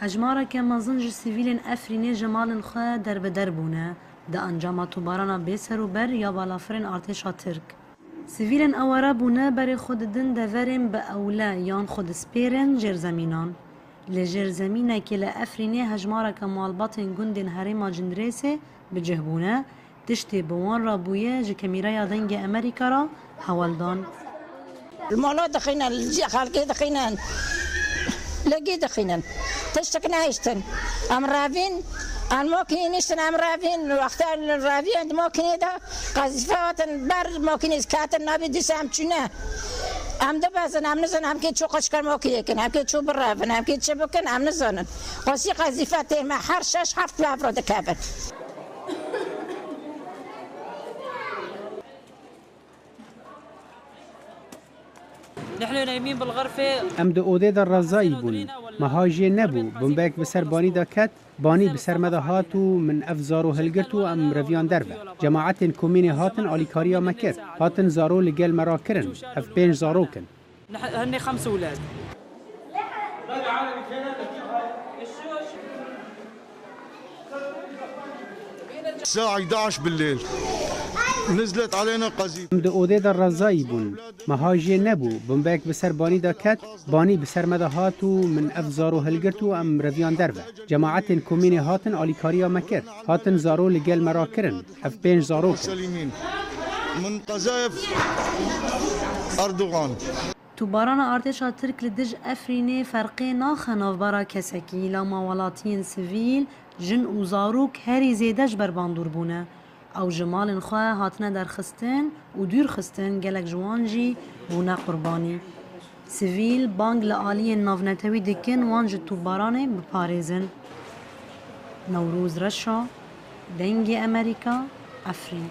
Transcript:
هجمارة كمازن جي سیویلین افرینی جمالن خواه در بدر بونه ده انجام توبارانا بیسر و بر یا بالافرین ارتشا ترک. سیویلین اوارا بونه بر خود دن دورین به اوله یان خود سپیرن جر زمینان. لجر زمینه که لافرینی هجمارة کمالباتن گندن هریما جندریسه بجهبونه تشتی بوان را بویه جه کمیرای دنگ امریکا را حوالدان. المولا دخينا خالقي دخينا لقي دخينا تشتكنا عيشتن ام رافين ان ممكن يشتن ام رافين واختار الرافين ممكن ده قذفات بر ممكن اسكات النبي دسام چونه ام ده بزن ام نزن ام که چو قشکر ممكن يكن ام که چو برافن ام که چه بکن ام نزنن قصي قذفات ما هر شش حرف لافرد كافر. نحن نايمين بالغرفة. ام دو اوده در رضایی بون مهاجی نبو بمبک بسر بانی دا کت بانی بسر مده هاتو من افزارو هلگرتو ام رویان دربه جماعت کومین هاتن آلیکاریا مکر هاتن زارو لگل مرا کرن اف 5 زارو کن هني 5 اولاد. الساعة 11 بالليل نزلت علينا قذيفة. ام دو اوده در رضایی بون مهاجی نبو بمبک بسر بانی دا کت بانی بسر مده هاتو من افزارو هلگرتو ام رویان دربه جماعت کومین هاتن آلیکاریا مکر هاتن زارو لگل مرا کرن اف 5 زارو کن من قذائف اردوغان. توباران ارتشا ترک لدج افرینی فرقی ناخناف برا کسکی لما ولاتین سیویل جن و زاروک هری زیدش برباندور بونه او جمالن خواه هاتنه در خستن و دور خستن گلک جوانجی بونه قربانی. سیویل بانگ لآلی ناونتوی دکن وانج توبارانه بپاريزن. نوروز رشا دنگ امریکا افرین.